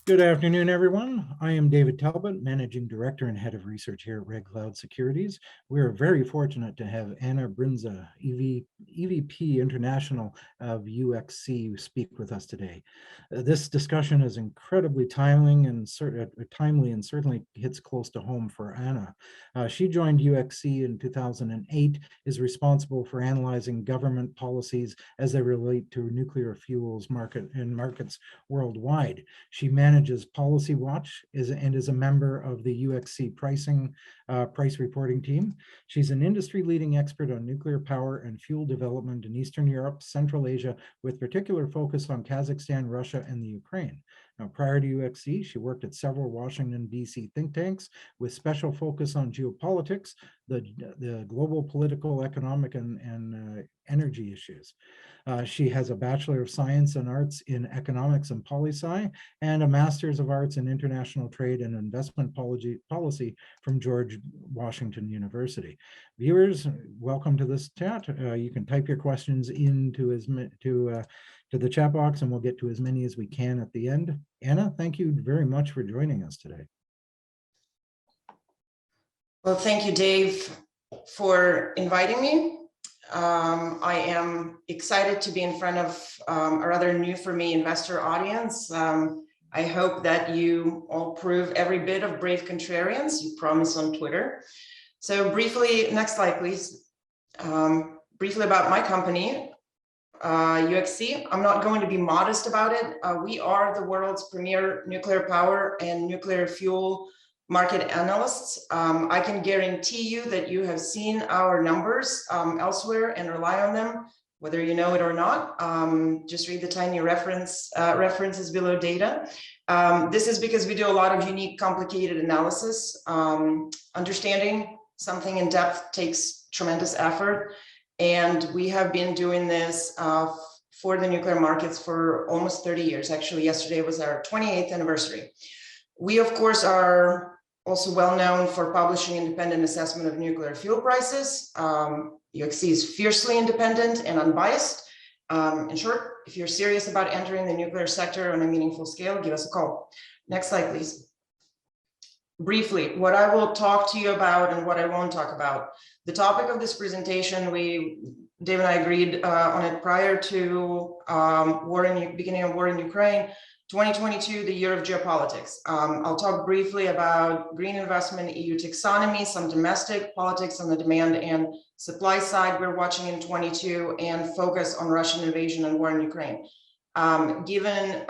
Good afternoon, everyone. I am David Talbot, Managing Director and Head of Research here at Red Cloud Securities. We are very fortunate to have Anna Bryndza, EVP International of UXC, speak with us today. This discussion is incredibly timely and certainly hits close to home for Anna. She joined UXC in 2008, is responsible for analyzing government policies as they relate to nuclear fuels markets worldwide. She manages Policy Watch and is a member of the UXC price reporting team. She's an industry-leading expert on nuclear power and fuel development in Eastern Europe, Central Asia, with particular focus on Kazakhstan, Russia, and the Ukraine. Now, prior to UXC, she worked at several Washington, D.C. think tanks with special focus on geopolitics, the global political, economic, and energy issues. She has a Bachelor of Science and Arts in Economics and Poli-Sci and a Master's of Arts in International Trade and Investment Policy from George Washington University. Viewers, welcome to this chat. You can type your questions into to the chat box, and we'll get to as many as we can at the end. Anna, thank you very much for joining us today. Well, thank you, Dave, for inviting me. I am excited to be in front of a rather new for me investor audience. I hope that you all prove every bit of brave contrarians you promise on Twitter. So briefly, next slide, please. Briefly about my company, UXC. I'm not going to be modest about it. We are the world's premier nuclear power and nuclear fuel market analysts. I can guarantee you that you have seen our numbers elsewhere and rely on them, whether you know it or not. Just read the tiny references below data. This is because we do a lot of unique, complicated analysis. Understanding something in depth takes tremendous effort. And we have been doing this for the nuclear markets for almost 30 years. Actually, yesterday was our 28th anniversary. We, of course, are also well known for publishing independent assessment of nuclear fuel prices. UXC is fiercely independent and unbiased. In short, if you're serious about entering the nuclear sector on a meaningful scale, give us a call. Next slide, please. Briefly, what I will talk to you about and what I won't talk about. The topic of this presentation, Dave and I agreed on it prior to beginning of war in Ukraine. 2022, the year of geopolitics. I'll talk briefly about green investment, EU taxonomy, some domestic politics on the demand and supply side we're watching in 22, and focus on Russian invasion and war in Ukraine. Given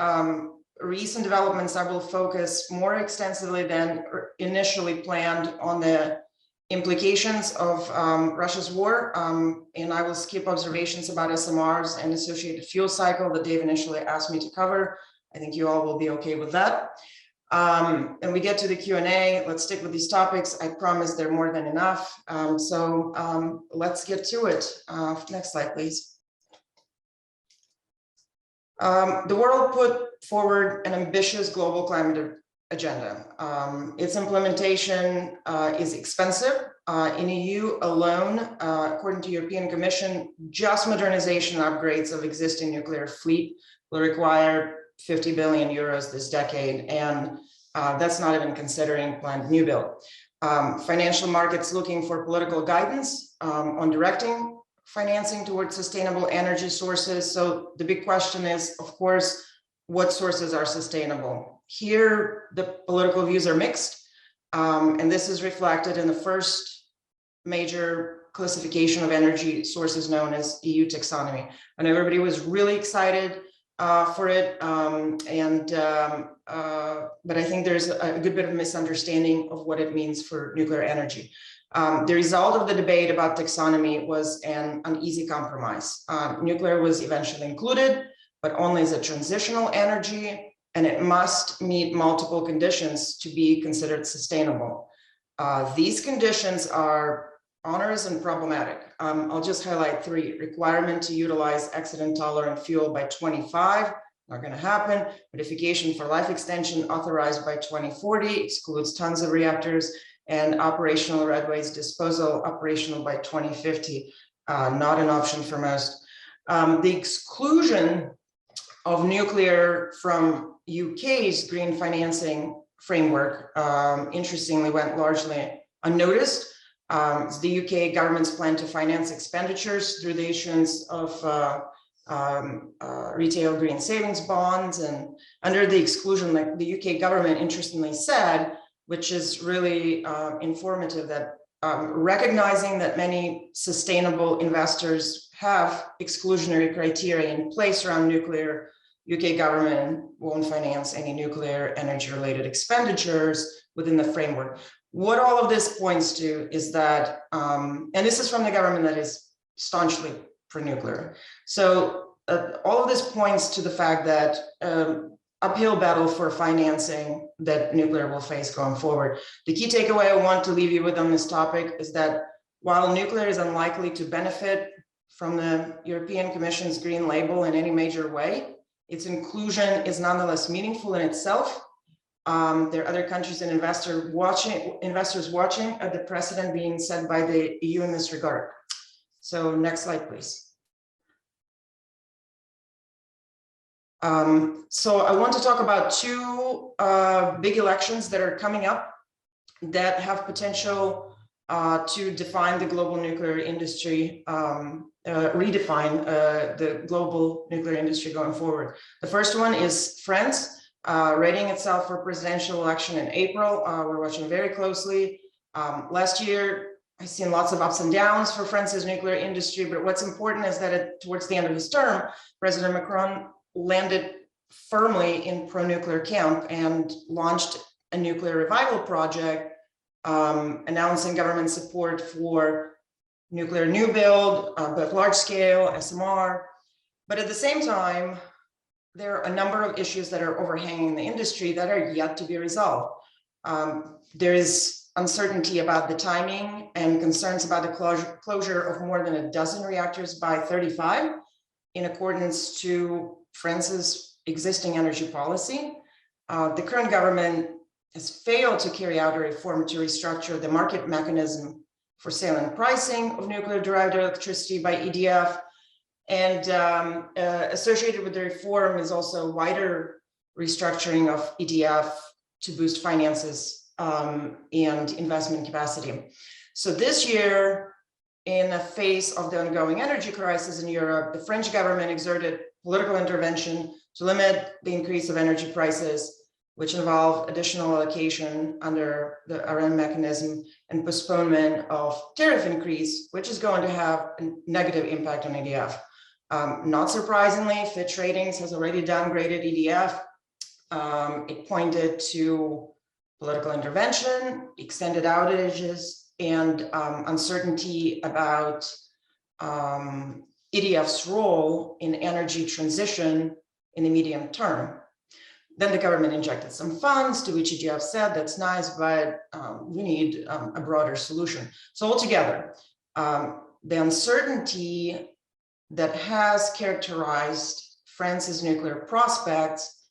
recent developments, I will focus more extensively than initially planned on the implications of Russia's war, and I will skip observations about SMRs and associated fuel cycle that Dave initially asked me to cover. I think you all will be okay with that. And we get to the Q&A. Let's stick with these topics. I promise they're more than enough. Let's get to it. Next slide, please. The world put forward an ambitious global climate agenda. Its implementation is expensive. In EU alone, according to European Commission, just modernization upgrades of existing nuclear fleet will require 50 billion euros this decade, and that's not even considering planned new build. Financial markets looking for political guidance on directing financing towards sustainable energy sources. So the big question is, of course, what sources are sustainable? Here, the political views are mixed, and this is reflected in the first major classification of energy sources known as EU taxonomy. And everybody was really excited for it, but I think there's a good bit of misunderstanding of what it means for nuclear energy. The result of the debate about taxonomy was an uneasy compromise. Nuclear was eventually included, but only as a transitional energy, and it must meet multiple conditions to be considered sustainable. These conditions are onerous and problematic. I'll just highlight three. Requirement to utilize accident tolerant fuel by 25, not going to happen. Notification for life extension authorized by 2040, excludes tons of reactors, and operational red waste disposal operational by 2050, not an option for most. The exclusion of nuclear from UK's green financing framework, interestingly, went largely unnoticed. The UK government's plan to finance expenditures through the issuance of retail green savings bonds, and under the exclusion, like the UK government interestingly said, which is really informative, that recognizing that many sustainable investors have exclusionary criteria in place around nuclear, UK government won't finance any nuclear energy related expenditures within the framework. What all of this points to is that, and this is from the government that is staunchly pro-nuclear. So all of this points to the fact that uphill battle for financing that nuclear will face going forward. The key takeaway I want to leave you with on this topic is that while nuclear is unlikely to benefit from the European Commission's green label in any major way, its inclusion is nonetheless meaningful in itself. There are other countries and investors watching at the precedent being set by the EU in this regard. So next slide, please. So I want to talk about two big elections that are coming up that have potential to define the global nuclear industry, redefine the global nuclear industry going forward. The first one is France, readying itself for presidential election in April. We're watching very closely. Last year, I've seen lots of ups and downs for France's nuclear industry, but what's important is that towards the end of his term, President Macron landed firmly in pro-nuclear camp and launched a nuclear revival project, announcing government support for nuclear new build, both large scale, SMR. But at the same time, there are a number of issues that are overhanging the industry that are yet to be resolved. There is uncertainty about the timing and concerns about the closure of more than a dozen reactors by 2035, in accordance to France's existing energy policy. The current government has failed to carry out a reform to restructure the market mechanism for sale and pricing of nuclear-derived electricity by EDF. And associated with the reform is also wider restructuring of EDF to boost finances and investment capacity. So this year, in the face of the ongoing energy crisis in Europe, the French government exerted political intervention to limit the increase of energy prices, which involve additional allocation under the RM mechanism and postponement of tariff increase, which is going to have a negative impact on EDF. Not surprisingly, Fitch Ratings has already downgraded EDF. It pointed to political intervention, extended outages, and uncertainty about EDF's role in energy transition in the medium term. Then the government injected some funds, to which EDF said, that's nice, but we need a broader solution. So altogether, the uncertainty that has characterized France's nuclear prospects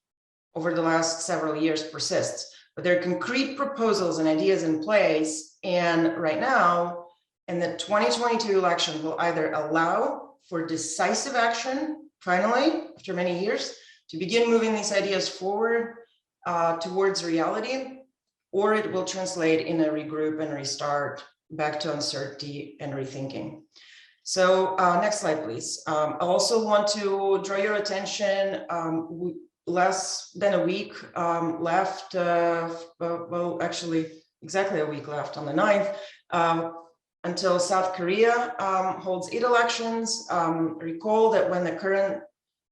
over the last several years persists. But there are concrete proposals and ideas in place, and right now, in the 2022 election, will either allow for decisive action, finally, after many years, to begin moving these ideas forward towards reality, or it will translate in a regroup and restart back to uncertainty and rethinking. So next slide, please. I also want to draw your attention, less than a week left, well, actually exactly a week left on the 9th, until South Korea holds its elections. Recall that when the current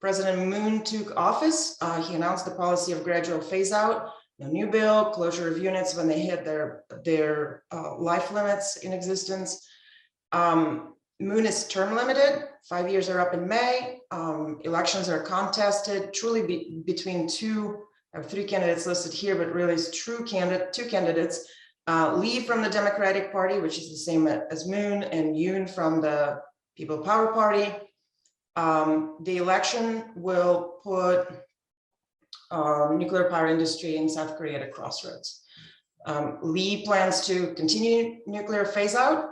President Moon took office, he announced the policy of gradual phase out, no new build, closure of units when they hit their life limits in existence. Moon is term limited, 5 years are up in May. Elections are contested truly between I have three candidates listed here, but really it's two candidates. Lee from the Democratic Party, which is the same as Moon, and Yoon from the People Power Party. The election will put nuclear power industry in South Korea at a crossroads. Lee plans to continue nuclear phase out.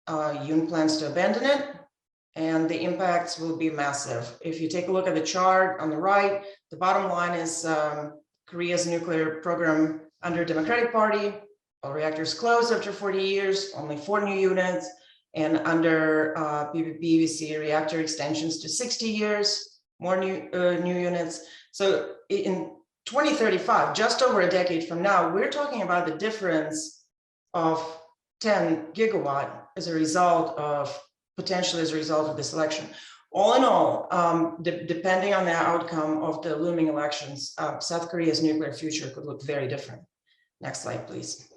Yoon plans to abandon it. and the impacts will be massive. If you take a look at the chart on the right, the bottom line is Korea's nuclear program under Democratic Party. All reactors closed after 40 years, only 4 new units, and under PPP, we see reactor extensions to 60 years, more new units. So in 2035, just over a decade from now, we're talking about the difference of 10 gigawatt as a result of, potentially as a result of this election. All in all, depending on the outcome of the looming elections, South Korea's nuclear future could look very different. Next slide, please.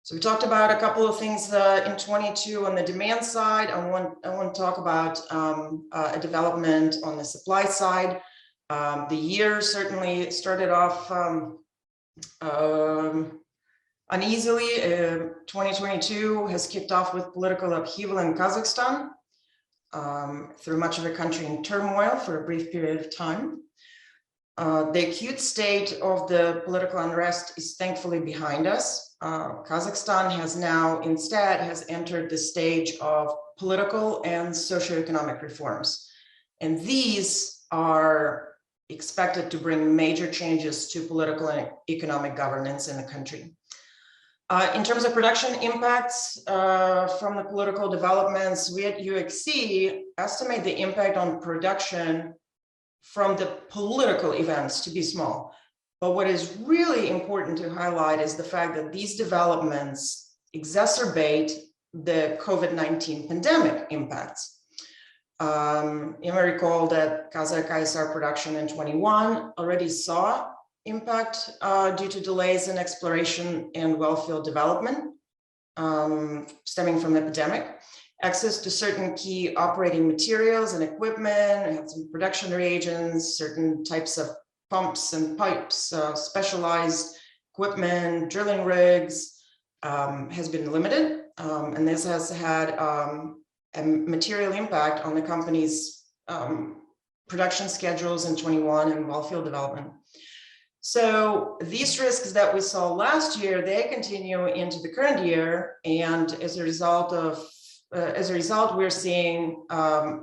So we talked about a couple of things in 22 on the demand side. I want to talk about a development on the supply side. The year certainly started off uneasily. 2022 has kicked off with political upheaval in Kazakhstan, through much of the country in turmoil for a brief period of time. The acute state of the political unrest is thankfully behind us. Kazakhstan has now instead entered the stage of political and socioeconomic reforms. And these are expected to bring major changes to political and economic governance in the country. In terms of production impacts from the political developments, we at UXC estimate the impact on production from the political events to be small. But what is really important to highlight is the fact that these developments exacerbate the COVID-19 pandemic impacts. You may recall that Kazakh ISR production in 21 already saw impact due to delays in exploration and wellfield development stemming from the epidemic. Access to certain key operating materials and equipment, had some production reagents, certain types of pumps and pipes, specialized equipment, drilling rigs has been limited. And this has had a material impact on the company's production schedules in 21 and wellfield development. So these risks that we saw last year, they continue into the current year. And as a result, we're seeing a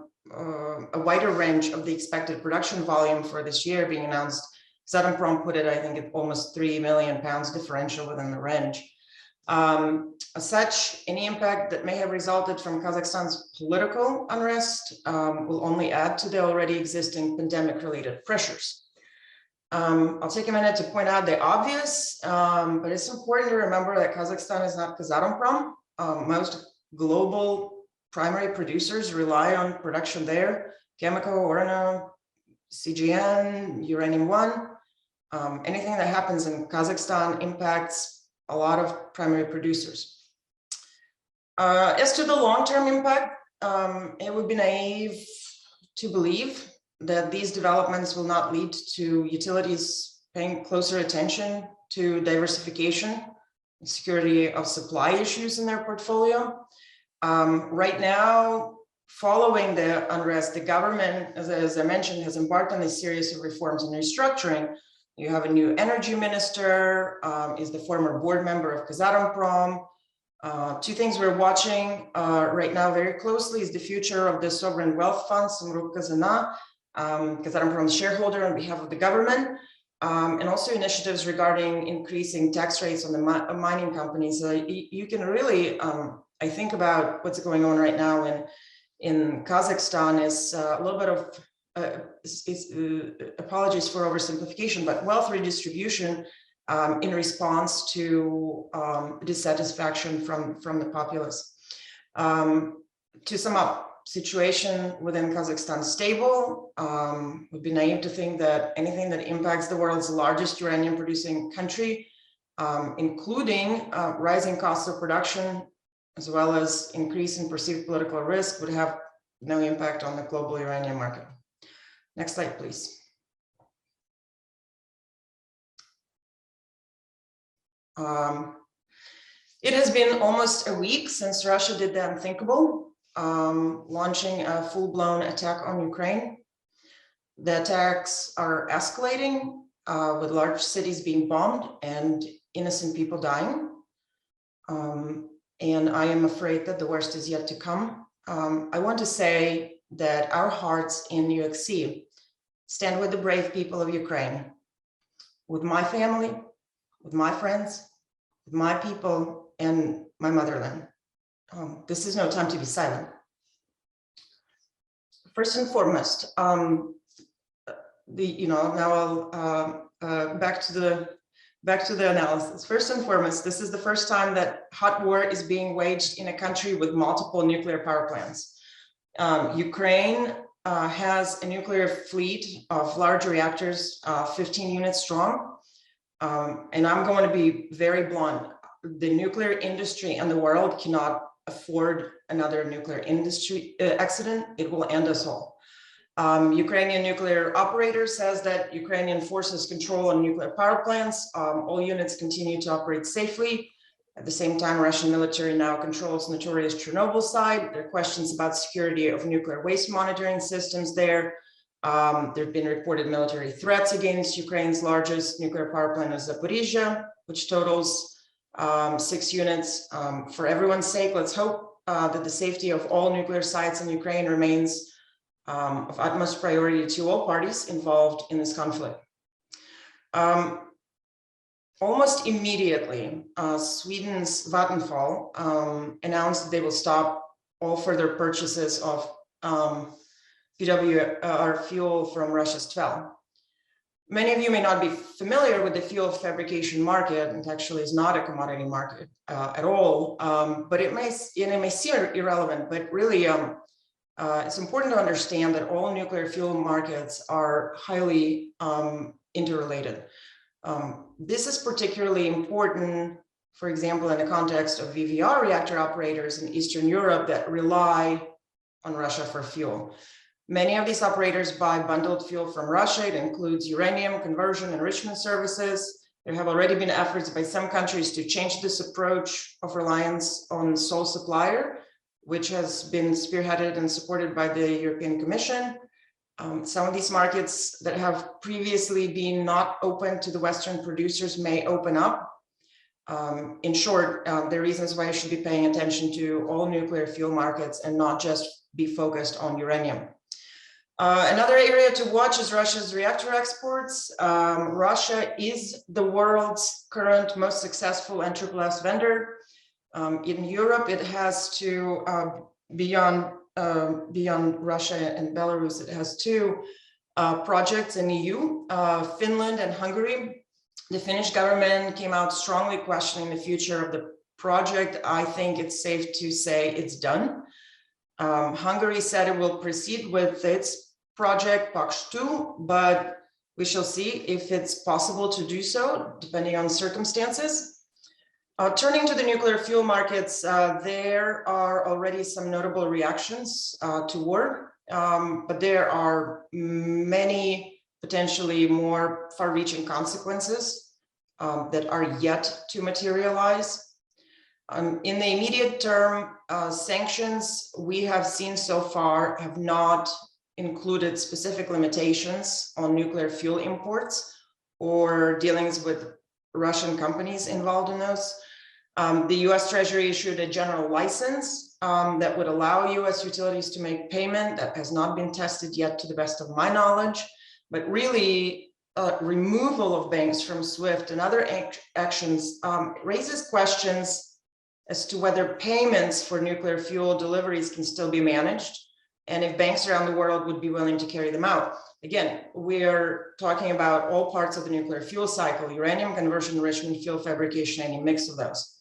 wider range of the expected production volume for this year being announced. Kazatomprom put it, I think, at almost 3 million pounds differential within the range. As such, any impact that may have resulted from Kazakhstan's political unrest will only add to the already existing pandemic-related pressures. I'll take a minute to point out the obvious, but it's important to remember that Kazakhstan is not Kazatomprom. Most global primary producers rely on production there: Chemical, Orano, CGN, Uranium-1. Anything that happens in Kazakhstan impacts a lot of primary producers. As to the long-term impact, it would be naive to believe that these developments will not lead to utilities paying closer attention to diversification and security of supply issues in their portfolio. Right now, following the unrest, the government, as I mentioned, has embarked on a series of reforms and restructuring. You have a new energy minister, is the former board member of Kazatomprom. Two things we're watching right now very closely is the future of the sovereign wealth fund, Samruk Kazana, Kazatomprom's shareholder on behalf of the government, and also initiatives regarding increasing tax rates on the mining companies. So you can really, I think about what's going on right now in Kazakhstan is a little bit of, apologies for oversimplification, but wealth redistribution in response to dissatisfaction from the populace. To sum up, situation within Kazakhstan stable. Would be naive to think that anything that impacts the world's largest uranium producing country, including rising costs of production, as well as increase in perceived political risk, would have no impact on the global uranium market. Next slide, please. It has been almost a week since Russia did the unthinkable, launching a full-blown attack on Ukraine. The attacks are escalating, with large cities being bombed and innocent people dying. And I am afraid that the worst is yet to come. I want to say that our hearts in UXC stand with the brave people of Ukraine, with my family, with my friends, with my people, and my motherland. This is no time to be silent. First and foremost, now I'll back to the analysis. First and foremost, this is the first time that hot war is being waged in a country with multiple nuclear power plants. Ukraine has a nuclear fleet of large reactors, 15 units strong. And I'm going to be very blunt. The nuclear industry and the world cannot afford another nuclear industry accident. It will end us all. Ukrainian nuclear operator says that Ukrainian forces control on nuclear power plants. All units continue to operate safely. At the same time, Russian military now controls notorious Chernobyl site. There are questions about security of nuclear waste monitoring systems there. There have been reported military threats against Ukraine's largest nuclear power plant of Zaporizhzhia, which totals 6 units. For everyone's sake, let's hope that the safety of all nuclear sites in Ukraine remains of utmost priority to all parties involved in this conflict. Almost immediately, Sweden's Vattenfall announced that they will stop all further purchases of PWR fuel from Russia's Tvel. Many of you may not be familiar with the fuel fabrication market. It actually is not a commodity market at all, but it may seem irrelevant, but really it's important to understand that all nuclear fuel markets are highly interrelated. This is particularly important, for example, in the context of VVR reactor operators in Eastern Europe that rely on Russia for fuel. Many of these operators buy bundled fuel from Russia. It includes uranium conversion enrichment services. There have already been efforts by some countries to change this approach of reliance on sole supplier, which has been spearheaded and supported by the European Commission. Some of these markets that have previously been not open to the Western producers may open up. In short, there are reasons why I should be paying attention to all nuclear fuel markets and not just be focused on uranium. Another area to watch is Russia's reactor exports. Russia is the world's current most successful NSSS vendor. In Europe, it has to, beyond Russia and Belarus, it has 2 projects in EU, Finland and Hungary. The Finnish government came out strongly questioning the future of the project. I think it's safe to say it's done. Hungary said it will proceed with its project PAX 2, but we shall see if it's possible to do so, depending on circumstances. Turning to the nuclear fuel markets, there are already some notable reactions to war, but there are many potentially more far-reaching consequences that are yet to materialize. In the immediate term, sanctions we have seen so far have not included specific limitations on nuclear fuel imports or dealings with Russian companies involved in those. The US Treasury issued a general license that would allow US utilities to make payment. That has not been tested yet to the best of my knowledge, but really removal of banks from SWIFT and other actions raises questions as to whether payments for nuclear fuel deliveries can still be managed, and if banks around the world would be willing to carry them out. Again, we're talking about all parts of the nuclear fuel cycle: uranium conversion, enrichment, fuel fabrication, any mix of those.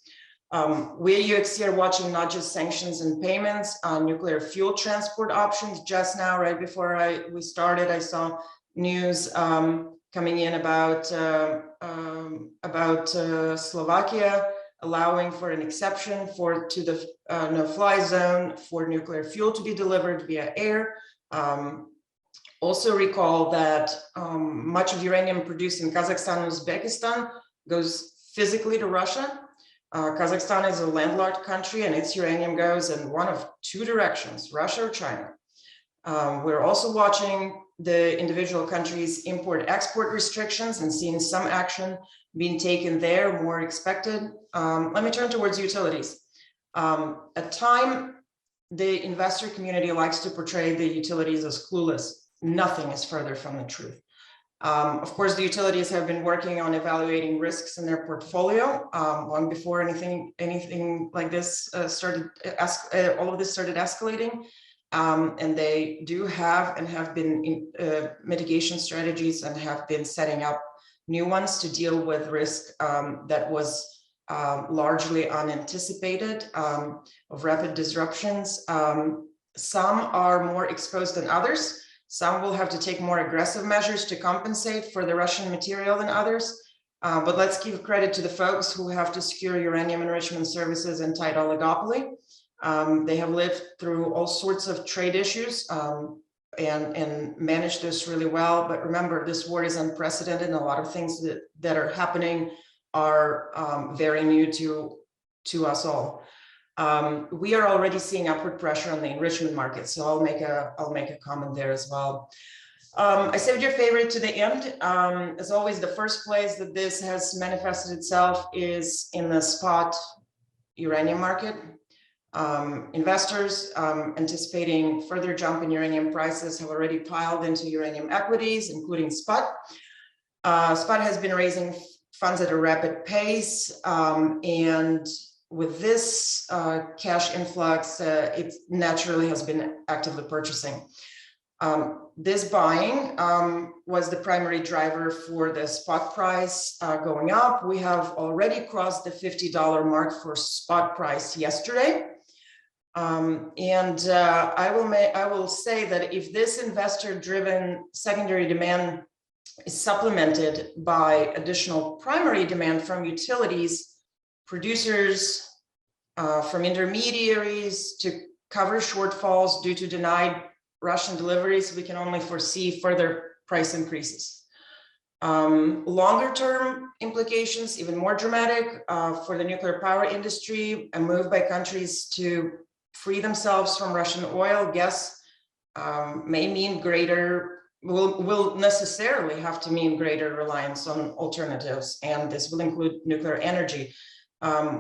We at UXC are watching not just sanctions and payments on nuclear fuel transport options. Just now, right before we started, I saw news coming in about Slovakia allowing for an exception to the no-fly zone for nuclear fuel to be delivered via air. Also recall that much of uranium produced in Kazakhstan and Uzbekistan goes physically to Russia. Kazakhstan is a landlocked country and its uranium goes in one of 2 directions, Russia or China. We're also watching the individual countries' import-export restrictions and seeing some action being taken there, more expected. Let me turn towards utilities. A time the investor community likes to portray the utilities as clueless. Nothing is further from the truth. Of course, the utilities have been working on evaluating risks in their portfolio long before anything like this started. All of this started escalating, and they do have and have been in, mitigation strategies and have been setting up new ones to deal with risk that was largely unanticipated of rapid disruptions. Some are more exposed than others. Some will have to take more aggressive measures to compensate for the Russian material than others. But let's give credit to the folks who have to secure uranium enrichment services and tight oligopoly. They have lived through all sorts of trade issues and managed this really well. But remember, this war is unprecedented, and a lot of things that are happening are very new to us all. We are already seeing upward pressure on the enrichment market, so I'll make a comment there as well. I saved your favorite to the end. As always, the first place that this has manifested itself is in the spot uranium market. Investors anticipating further jump in uranium prices have already piled into uranium equities, including SPUT. SPUT has been raising funds at a rapid pace, and with this cash influx, it naturally has been actively purchasing. This buying was the primary driver for the spot price going up. We have already crossed the $50 mark for spot price yesterday. I will say that if this investor-driven secondary demand is supplemented by additional primary demand from utilities, producers, from intermediaries to cover shortfalls due to denied Russian deliveries, we can only foresee further price increases. Longer term implications, even more dramatic for the nuclear power industry, a move by countries to free themselves from Russian oil, gas, may mean will necessarily have to mean greater reliance on alternatives, and this will include nuclear energy.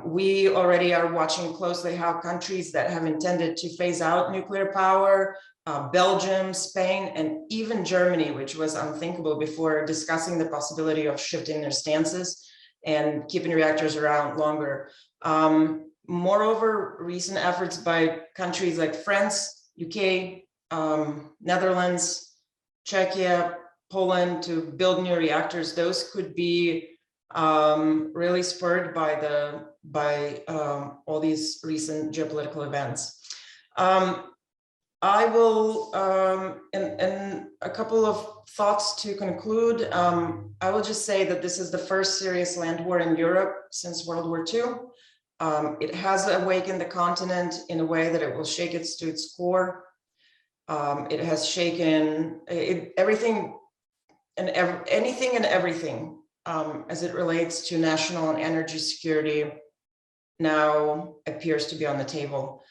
We already are watching closely how countries that have intended to phase out nuclear power, Belgium, Spain, and even Germany, which was unthinkable before, discussing the possibility of shifting their stances and keeping reactors around longer. Moreover, recent efforts by countries like France, UK, Netherlands, Czechia, Poland to build new reactors, those could be really spurred by all these recent geopolitical events. I will, and a couple of thoughts to conclude. I will just say that this is the first serious land war in Europe since World War II. It has awakened the continent in a way that it will shake it to its core. It has shaken everything and anything and everything as it relates to national and energy security now appears to be on the table.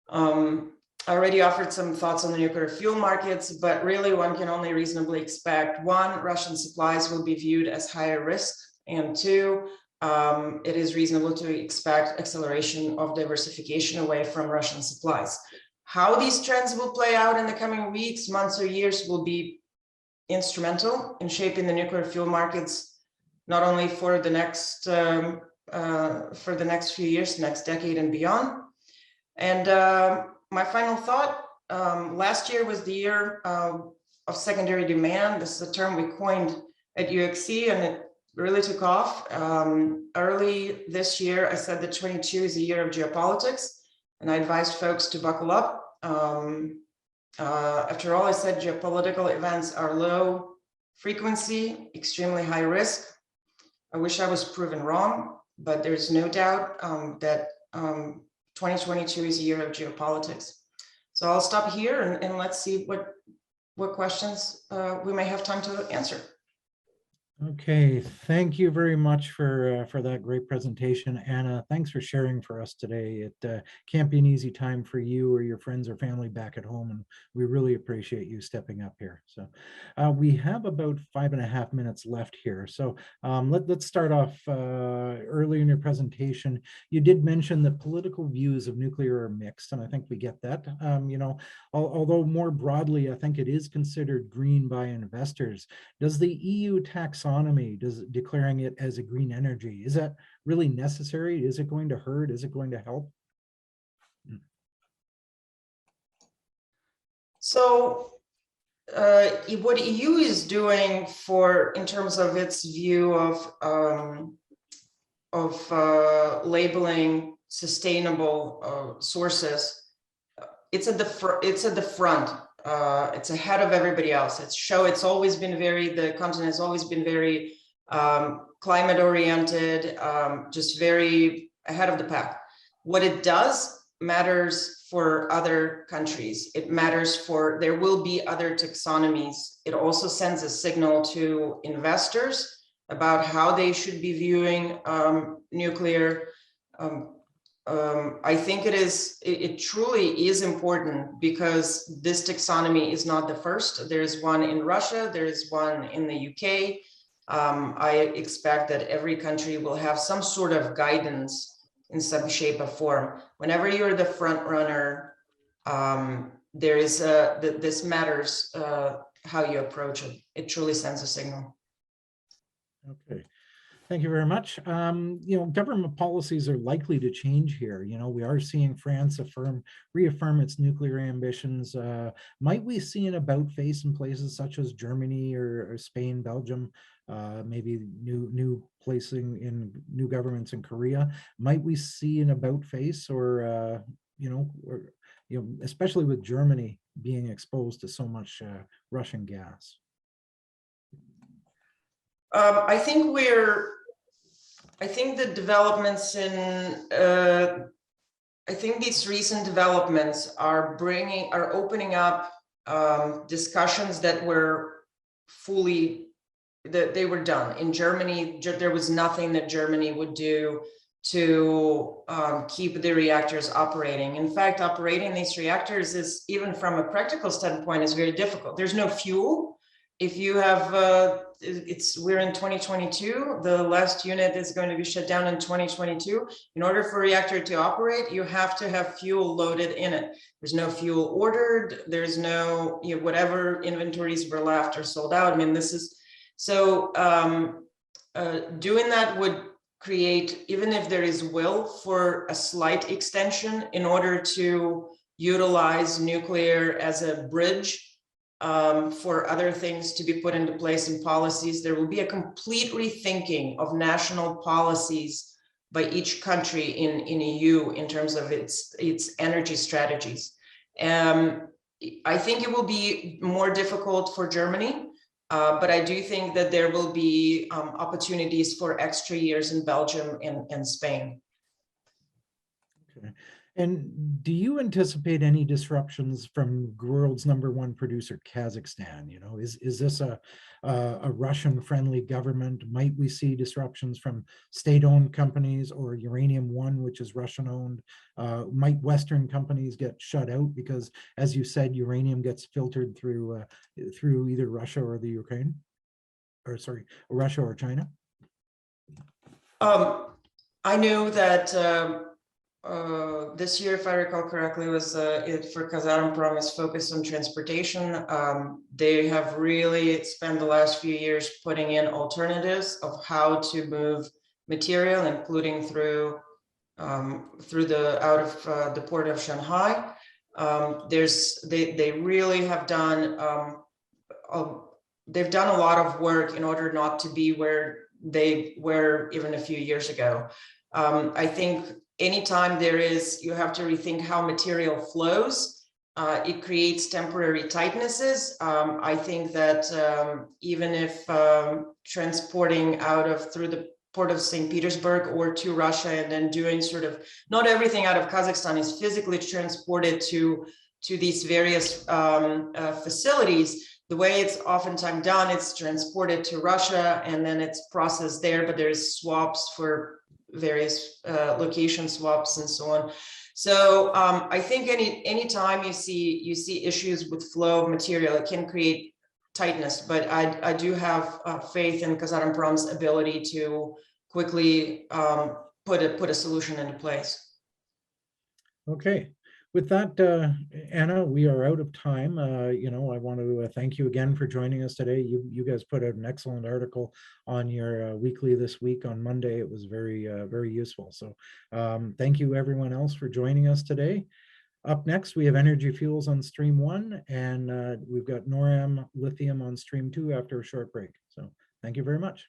I already offered some thoughts on the nuclear fuel markets, but really one can only reasonably expect, one, Russian supplies will be viewed as higher risk, and two, it is reasonable to expect acceleration of diversification away from Russian supplies. How these trends will play out in the coming weeks, months, or years will be instrumental in shaping the nuclear fuel markets, not only for the next few years, next decade and beyond. And my final thought, last year was the year of secondary demand. This is a term we coined at UXC, and it really took off. Early this year, I said that 22 is a year of geopolitics, and I advised folks to buckle up. After all, I said geopolitical events are low frequency, extremely high risk. I wish I was proven wrong, but there's no doubt that 2022 is a year of geopolitics. So I'll stop here and let's see what questions we may have time to answer. Okay, thank you very much for that great presentation, Anna. Thanks for sharing for us today. It can't be an easy time for you or your friends or family back at home, and we really appreciate you stepping up here. So we have about 5.5 minutes left here. So let's start off early in your presentation. You did mention that political views of nuclear are mixed, and I think we get that. You know, although more broadly, I think it is considered green by investors. Does the EU taxonomy, declaring it as a green energy, is that really necessary? Is it going to hurt? Is it going to help? So what EU is doing in terms of its view of labeling sustainable sources, it's at the front. It's ahead of everybody else. It's always been the continent has always been very climate oriented, just very ahead of the pack. What it does matters for other countries. It matters there will be other taxonomies. It also sends a signal to investors about how they should be viewing nuclear. I think it truly is important, because this taxonomy is not the first. There's one in Russia, there's one in the UK. I expect that every country will have some sort of guidance in some shape or form. Whenever you're the front runner, this matters how you approach it. It truly sends a signal. Okay. Thank you very much. You know, government policies are likely to change here. You know, we are seeing France reaffirm its nuclear ambitions. Might we see an about face in places such as Germany or Spain, Belgium, maybe new placing in new governments in Korea? Might we see an about face, or especially with Germany being exposed to so much Russian gas? I think the developments I think these recent developments are opening up discussions that they were done. In Germany, there was nothing that Germany would do to keep the reactors operating. In fact, operating these reactors is, even from a practical standpoint, is very difficult. There's no fuel. If you have, we're in 2022, the last unit is going to be shut down in 2022. In order for a reactor to operate, you have to have fuel loaded in it. There's no fuel ordered. There's no, whatever inventories were left are sold out. I mean, doing that would create, even if there is will for a slight extension in order to utilize nuclear as a bridge for other things to be put into place in policies, there will be a complete rethinking of national policies by each country in EU in terms of its energy strategies. I think it will be more difficult for Germany, but I do think that there will be opportunities for extra years in Belgium and Spain. Okay. And do you anticipate any disruptions from world's #1 producer, Kazakhstan? You know, is this a Russian-friendly government? Might we see disruptions from state-owned companies, or Uranium One, which is Russian-owned? Might Western companies get shut out because, as you said, uranium gets filtered through either Russia or the Ukraine, or sorry, Russia or China? I know that. This year, if I recall correctly, was for Kazatomprom is focused on transportation. They have really spent the last few years putting in alternatives of how to move material, including through out of the port of Shanghai. They really have done they've done a lot of work in order not to be where they were even a few years ago. I think anytime you have to rethink how material flows. It creates temporary tightnesses. I think that even if transporting through the port of St. Petersburg or to Russia, and then doing not everything out of Kazakhstan is physically transported to these various facilities, the way it's oftentimes done, it's transported to Russia and then it's processed there, but there's swaps for various location swaps and so on. So I think any time you see issues with flow of material, it can create tightness, but I do have faith in Kazakhstan's ability to quickly put a solution into place. Okay. With that, Anna, we are out of time. You know, I want to thank you again for joining us today. You guys put out an excellent article on your weekly this week on Monday. It was very, very useful. So thank you everyone else for joining us today. Up next, we have Energy Fuels on stream 1, and we've got NORAM Lithium on stream 2 after a short break. So thank you very much.